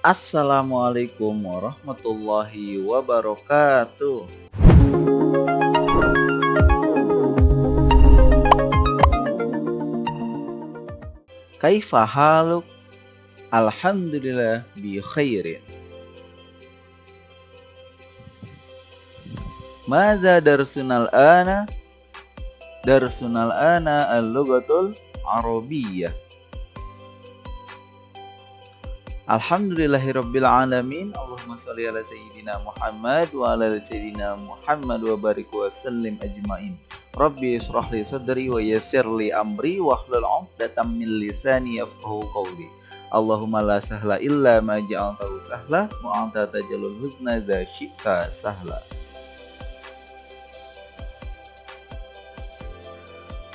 Assalamualaikum warahmatullahi wabarakatuh. Kaifa haluk? Alhamdulillah bi khairin. Maza darsunal ana? Darsunal ana al-lughatul arabiyyah. Alhamdulillahirabbil alamin. Allahumma shalli ala sayyidina Muhammad wa ala sayyidina Muhammad wa barik wa sallim ajmain. Rabbi israh li sadri wa yassir li amri wahlul 'uqdatam min lisani yafqahu qawli. Allahumma la sahla illa ma ja'altahu sahla wa anta taj'alul huzna idza syi'ta sahla.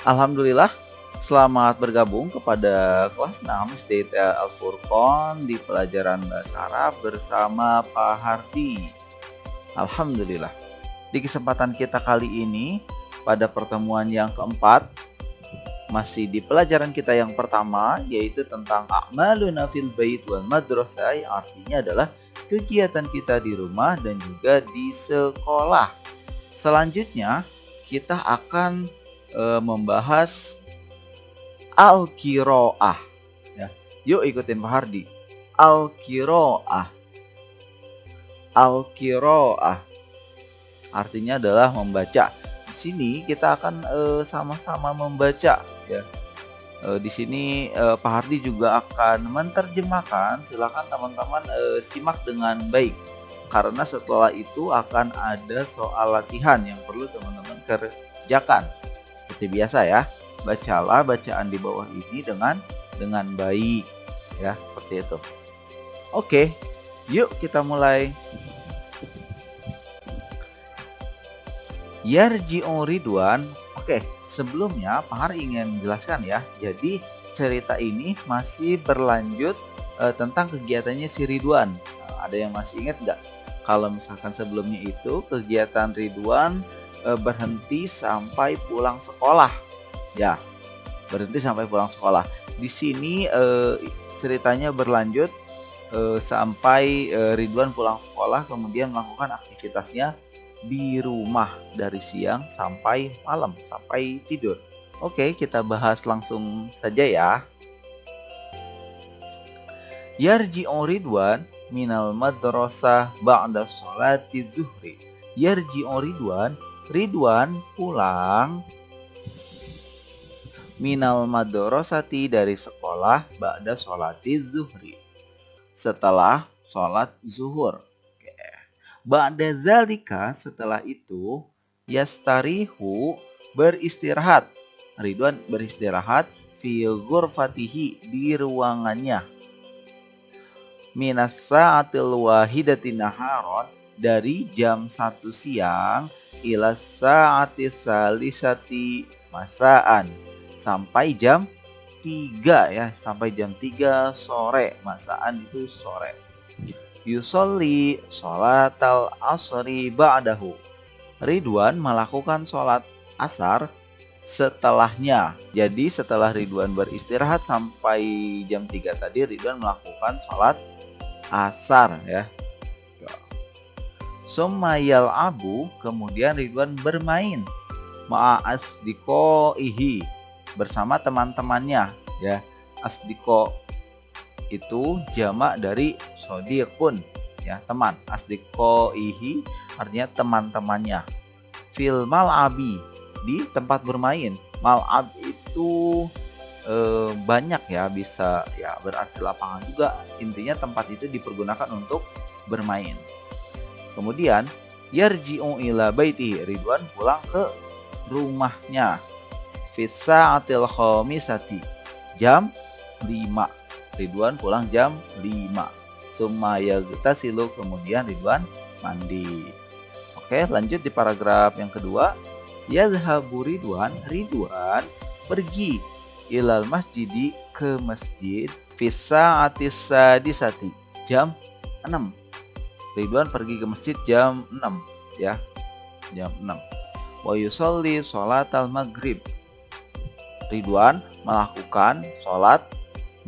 Alhamdulillah, selamat bergabung kepada kelas 6 SD Al-Furqan di pelajaran Bahasa Arab bersama Pak Hardi. Alhamdulillah. Di kesempatan kita kali ini, pada pertemuan yang keempat, masih di pelajaran kita yang pertama, yaitu tentang a'maluna fil bait wal madrasah, yang artinya adalah kegiatan kita di rumah dan juga di sekolah. Selanjutnya, kita akan membahas al-qiraah, ya. Yuk ikutin Pak Hardi. Al-qiraah. Al-qiraah artinya adalah membaca. Di sini kita akan sama-sama membaca, ya. Di sini Pak Hardi juga akan menerjemahkan. Silakan teman-teman simak dengan baik, karena setelah itu akan ada soal latihan yang perlu teman-teman kerjakan. Seperti biasa ya, bacalah bacaan di bawah ini dengan baik, ya, seperti itu. Oke, yuk kita mulai. Yarji'u Ridwan. Oke, sebelumnya Pak Har ingin menjelaskan ya. Jadi cerita ini masih berlanjut tentang kegiatannya si Ridwan. Ada yang masih ingat nggak? Kalau misalkan sebelumnya itu kegiatan Ridwan berhenti sampai pulang sekolah, ya, berhenti sampai pulang sekolah. Di sini ceritanya berlanjut sampai Ridwan pulang sekolah, kemudian melakukan aktivitasnya di rumah dari siang sampai malam, sampai tidur. Oke, kita bahas langsung saja ya. Yarji'u Ridwan minal madrasah ba'da sholati zuhri. Yarji'u Ridwan pulang minal madrasati dari sekolah ba'da sholati zuhri, setelah sholat zuhur. Ba'da zalika, setelah itu, yastarihu, beristirahat. Ridwan beristirahat fi ghurfatihi, di ruangannya. Minas sa'atil wahidati naharon, dari jam 1 siang ila sa'ati salisati masaan, sampai jam 3 ya, sampai jam 3 sore. Masaan itu sore. Yusolli sholatal asri ba'dahu. Ridwan melakukan sholat asar setelahnya. Jadi setelah Ridwan beristirahat sampai jam 3 tadi, Ridwan melakukan sholat asar ya. Summayal abu, kemudian Ridwan bermain ma'asdikoihi, bersama teman-temannya ya. Asdiko itu jamak dari sodiqun ya, teman. Asdikoihi artinya teman-temannya. Fil mal'abi, di tempat bermain. Mal'ab itu banyak ya, bisa ya berarti lapangan juga. Intinya tempat itu dipergunakan untuk bermain. Kemudian yarji'u ila baiti, Ridwan pulang ke rumahnya. Fi sa'atil khamisati, jam 5. Ridwan pulang jam 5. Summa yagtasilu, kemudian Ridwan mandi. Oke, lanjut di paragraf yang kedua. Yazhabu Ridwan pergi ilal masjidi, ke masjid, fi sa'atis sadisati, jam 6. Ridwan pergi ke masjid jam 6 ya, jam 6. Wa yusolli sholatal maghrib. Ridwan melakukan sholat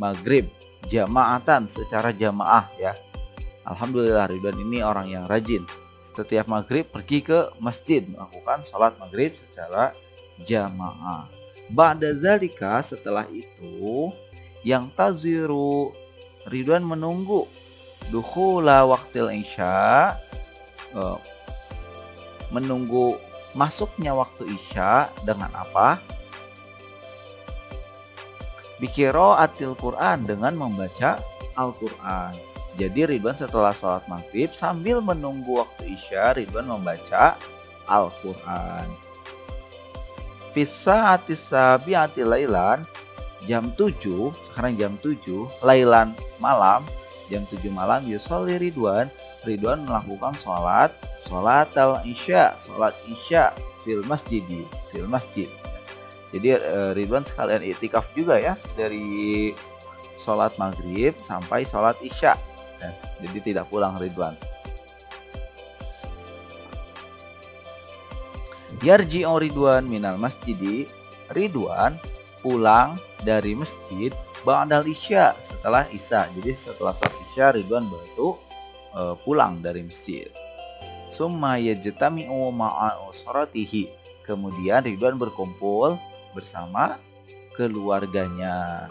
maghrib jama'atan, secara jamaah ya. Alhamdulillah Ridwan ini orang yang rajin. Setiap maghrib pergi ke masjid melakukan sholat maghrib secara jamaah. Ba'da zalika, setelah itu, yang taziru, Ridwan menunggu dukhula waktil isya, menunggu masuknya waktu isya dengan apa? Biqiraatil Quran, dengan membaca Al-Quran. Jadi Ridwan setelah sholat maghrib sambil menunggu waktu isya, Ridwan membaca Al-Quran. Fisa'ati sabi'ati lailan, jam 7, sekarang jam 7, lailan malam, jam 7 malam, yusolli Ridwan melakukan sholat al-isya, sholat isya fil masjid. Jadi Ridwan sekalian iktikaf juga ya, dari sholat maghrib sampai sholat isya. Jadi tidak pulang Ridwan. Yarji'u Ridwan minal masjidi, Ridwan pulang dari masjid ba'dal isya, setelah isya. Jadi setelah sholat isya Ridwan baru pulang dari masjid. Summa yajtami'u ma'a usratihi, kemudian Ridwan berkumpul bersama keluarganya.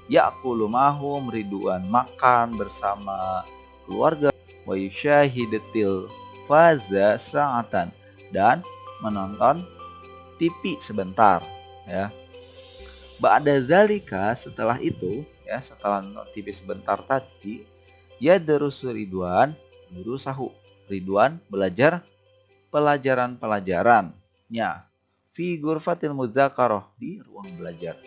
Ya'kulu mahum, Ridwan makan bersama keluarga. Wa yusyahidatil faza sa'atan, dan menonton TV sebentar ya. Ba'da zalika, setelah itu ya, setelah nonton TV sebentar tadi, ya darusu Ridwan durusahu, Ridwan belajar pelajaran-pelajarannya fi ghurfatil mudzakarah, di ruang belajar.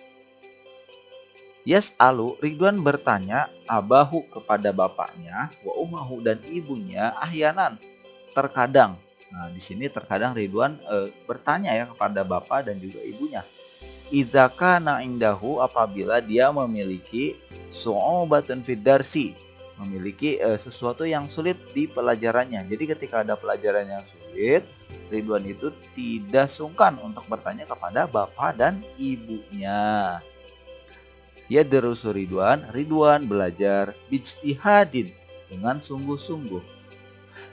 Yas'alu, Ridwan bertanya abahu, kepada bapaknya, wa umahu, dan ibunya, ahyanan, terkadang. Nah, di sini terkadang Ridwan bertanya ya kepada bapak dan juga ibunya. Idza kana indahu, apabila dia memiliki su'ubatun fid darsi, memiliki sesuatu yang sulit di pelajarannya. Jadi ketika ada pelajaran yang sulit, Ridwan itu tidak sungkan untuk bertanya kepada bapak dan ibunya. Ya darusu Ridwan belajar bijtihadin, dengan sungguh-sungguh.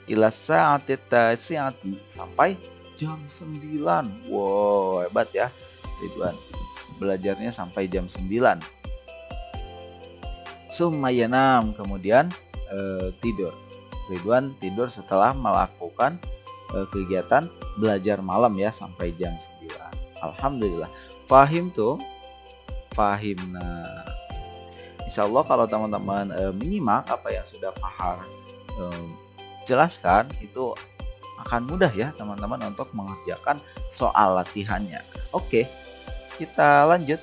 Ila sa'ati tasi'ati, sampai jam 9. Wow, hebat ya Ridwan. Belajarnya sampai jam 9. Summa yanam, kemudian tidur. Ridwan tidur setelah melakukan kegiatan belajar malam ya sampai jam 9. Alhamdulillah. Fahim tuh. Fahimna. Insya Allah kalau teman-teman menyimak apa yang sudah Fahar jelaskan, itu akan mudah ya teman-teman untuk mengerjakan soal latihannya. Oke, kita lanjut.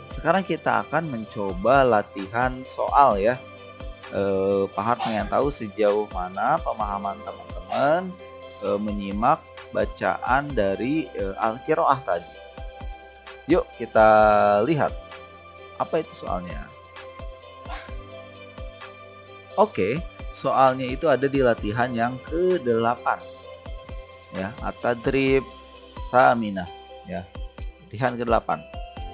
Sekarang kita akan mencoba latihan soal ya. Fahar pengen tahu sejauh mana pemahaman teman-teman menyimak bacaan dari Al-Qiraah tadi. Yuk kita lihat apa itu soalnya. Oke, soalnya itu ada di latihan yang ke-8 ya, at-tadrib saminah ya. Latihan ke-8.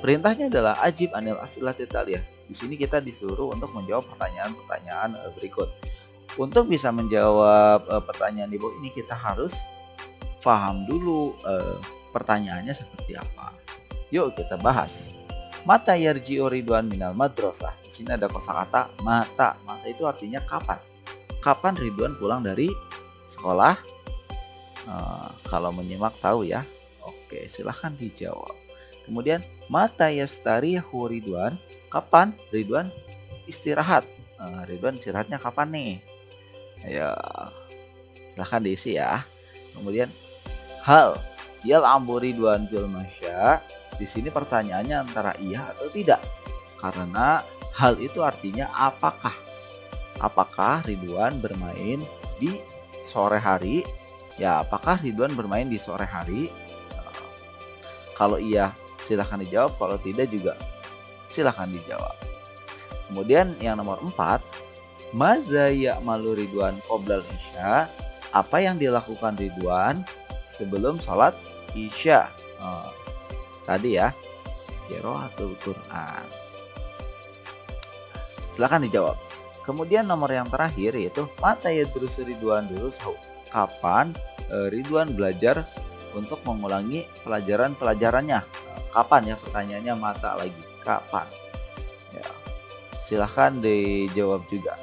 Perintahnya adalah ajib anil asilati taliyah. Di sini kita disuruh untuk menjawab pertanyaan-pertanyaan berikut. Untuk bisa menjawab pertanyaan di bawah ini, kita harus paham dulu pertanyaannya seperti apa. Yuk kita bahas. Mata yarji'u Ridwan minal madrasah. Di sini ada kosakata mata. Mata itu artinya kapan. Kapan Ridwan pulang dari sekolah? Kalau menyimak tahu ya. Oke, silahkan dijawab. Kemudian mata yastarihu Ridwan. Kapan Ridwan istirahat? Ridwan istirahatnya kapan nih? Ayo, silahkan diisi ya. Kemudian hal yal'abu Ridwan fil masya. Di sini pertanyaannya antara iya atau tidak, karena hal itu artinya apakah. Apakah Ridwan bermain di sore hari? Ya, apakah Ridwan bermain di sore hari? Kalau iya silahkan dijawab, kalau tidak juga silahkan dijawab. Kemudian yang nomor 4, madza ya'malu Ridwan qoblal isya. Apa yang dilakukan Ridwan sebelum sholat isya? Tadi ya, qiraatul Quran. Silakan dijawab. Kemudian nomor yang terakhir yaitu mata yadrus Ridwan dulu, kapan Ridwan belajar untuk mengulangi pelajaran-pelajarannya. Kapan ya, pertanyaannya mata lagi, kapan? Ya, silahkan dijawab juga.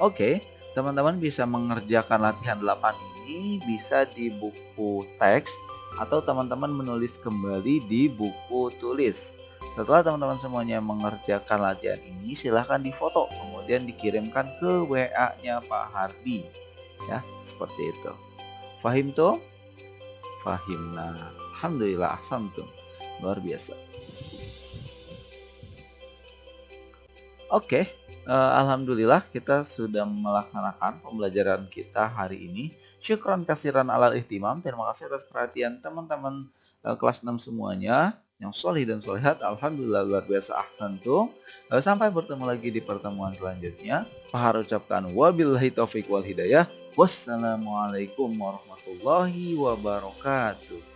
Oke, teman-teman bisa mengerjakan latihan 8 ini bisa di buku teks atau teman-teman menulis kembali di buku tulis. Setelah teman-teman semuanya mengerjakan latihan ini, silahkan difoto kemudian dikirimkan ke WA-nya Pak Hardi. Ya, seperti itu. Fahim tuh? Fahimna. Alhamdulillah, ahsantum. Luar biasa. Oke, alhamdulillah kita sudah melaksanakan pembelajaran kita hari ini. Syukran kasiran alal ihtimam. Terima kasih atas perhatian teman-teman kelas 6 semuanya yang solih dan solehat. Alhamdulillah luar biasa, ahsantum. Sampai bertemu lagi di pertemuan selanjutnya. Fahar ucapkan wabillahi taufiq wal hidayah. Wassalamualaikum warahmatullahi wabarakatuh.